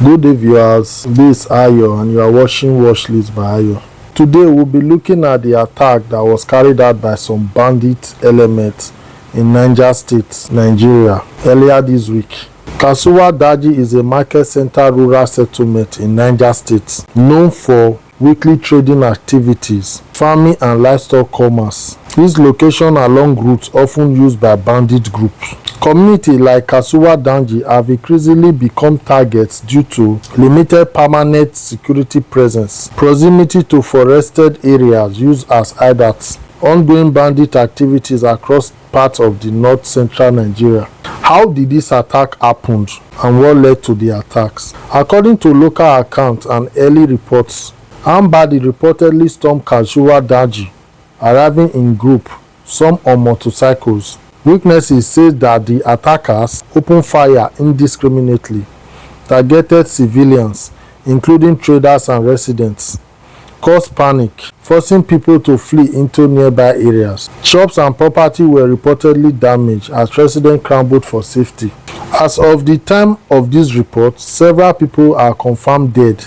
Good day viewers, this is Ayo and you are watching Watchlist by Ayo. Today we'll be looking at the attack that was carried out by some bandit elements in Niger State, Nigeria, earlier this week. Kasuwa Daji is a market center rural settlement in Niger State, known for weekly trading activities, farming and livestock commerce. This location along routes often used by bandit groups. Communities like Kasuwa Daji have increasingly become targets due to limited permanent security presence, proximity to forested areas used as hideouts, ongoing bandit activities across parts of the north-central Nigeria. How did this attack happen and what led to the attacks? According to local accounts and early reports, Bandit reportedly stormed Kasuwa Daji, arriving in group, some on motorcycles. Witnesses say that the attackers opened fire indiscriminately, targeted civilians, including traders and residents, caused panic, forcing people to flee into nearby areas. Shops and property were reportedly damaged as residents scrambled for safety. As of the time of this report, several people are confirmed dead,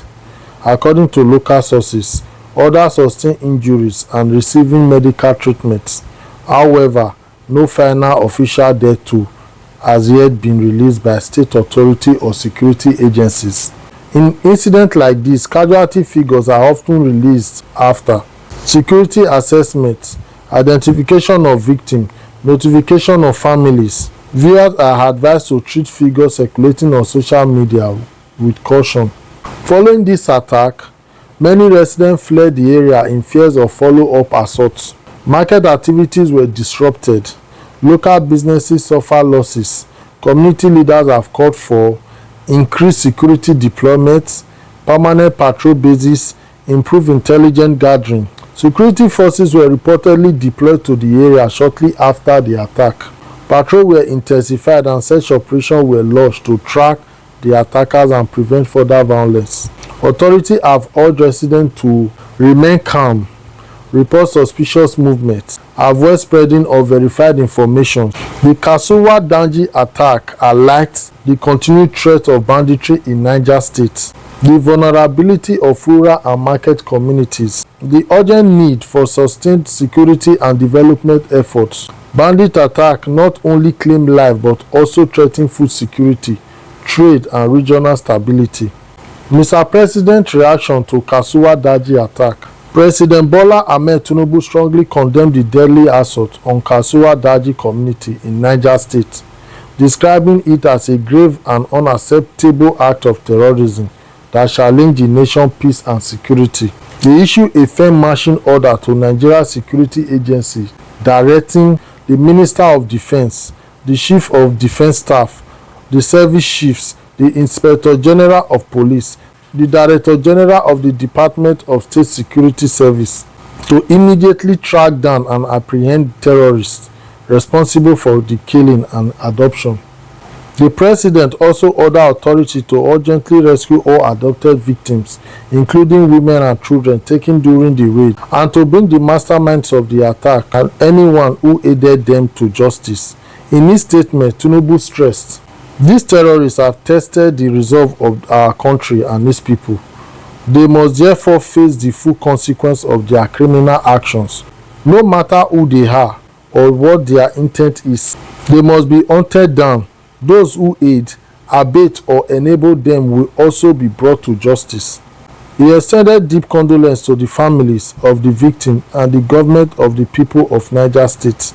according to local sources. Others sustained injuries and receiving medical treatment. However, no final official death toll has yet been released by state authority or security agencies. In incidents like this, casualty figures are often released after security assessment, identification of victims, notification of families. Viewers are advised to treat figures circulating on social media with caution. Following this attack, many residents fled the area in fears of follow-up assaults. Market activities were disrupted. Local businesses suffered losses. Community leaders have called for increased security deployments, permanent patrol bases, improved intelligence gathering. Security forces were reportedly deployed to the area shortly after the attack. Patrols were intensified and search operations were launched to track the attackers and prevent further violence. Authorities have urged residents to remain calm, report suspicious movements, avoid spreading of verified information. The Kasuwa Daji attack highlights the continued threat of banditry in Niger State, the vulnerability of rural and market communities, the urgent need for sustained security and development efforts. Bandit attack not only claim life but also threaten food security, trade and regional stability. Mr. President's reaction to Kasuwa Daji attack. President Bola Ahmed Tinubu strongly condemned the deadly assault on Kasuwa Daji community in Niger State, describing it as a grave and unacceptable act of terrorism that challenged the nation's peace and security. They issued a firm marching order to Nigeria Security Agency directing the Minister of Defense, the Chief of Defense Staff, the Service Chiefs, the Inspector General of Police, the Director General of the Department of State Security Service to immediately track down and apprehend terrorists responsible for the killing and abduction. The President also ordered authorities to urgently rescue all abducted victims, including women and children taken during the raid, and to bring the masterminds of the attack and anyone who aided them to justice. In his statement, Tinubu stressed, "These terrorists have tested the resolve of our country and its people. They must therefore face the full consequence of their criminal actions. No matter who they are or what their intent is, they must be hunted down. Those who aid, abet or enable them will also be brought to justice." He extended deep condolences to the families of the victims and the government of the people of Niger State,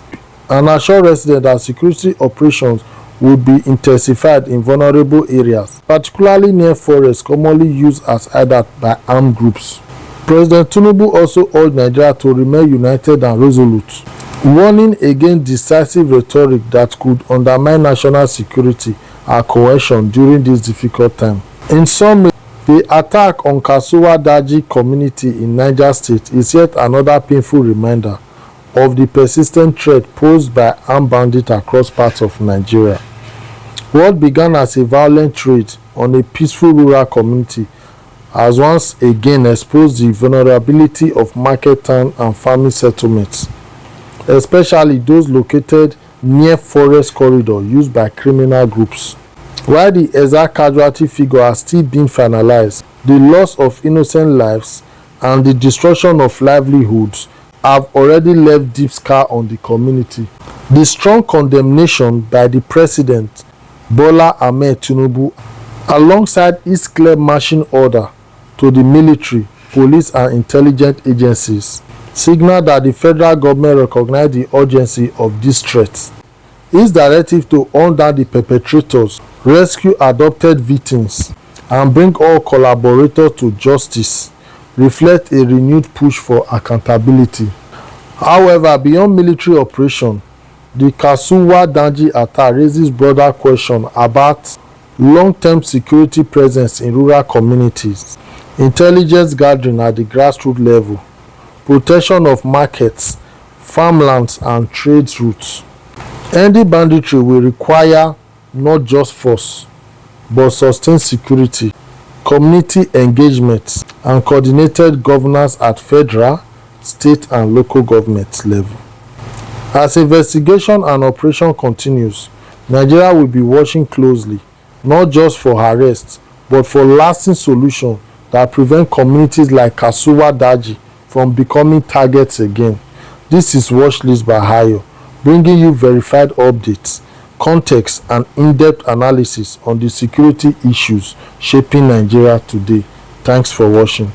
and assured residents that security operations would be intensified in vulnerable areas, particularly near forests commonly used as hideouts by armed groups. President Tinubu also urged Nigeria to remain united and resolute, warning against decisive rhetoric that could undermine national security and cohesion during this difficult time. In summary, the attack on Kasuwa Daji community in Niger State is yet another painful reminder of the persistent threat posed by armed bandits across parts of Nigeria. What began as a violent raid on a peaceful rural community has once again exposed the vulnerability of market town and farming settlements, especially those located near forest corridor used by criminal groups. While the exact casualty figure are still being finalized, the loss of innocent lives and the destruction of livelihoods have already left deep scar on the community. The strong condemnation by the President Bola Ahmed Tinubu, alongside his clear marching order to the military, police and intelligence agencies, signal that the federal government recognize the urgency of these threats. His directive to hunt down the perpetrators, rescue adopted victims, and bring all collaborators to justice reflect a renewed push for accountability. However, beyond military operation, the Kasuwa Daji attack raises broader questions about long-term security presence in rural communities, intelligence gathering at the grassroots level, protection of markets, farmlands, and trade routes. Ending banditry will require not just force, but sustained security, community engagement, and coordinated governance at federal, state, and local government level. As investigation and operation continues, Nigeria will be watching closely, not just for arrests, but for lasting solutions that prevent communities like Kasuwa Daji from becoming targets again. This is Watchlist by Ayo, bringing you verified updates, context, and in-depth analysis on the security issues shaping Nigeria today. Thanks for watching.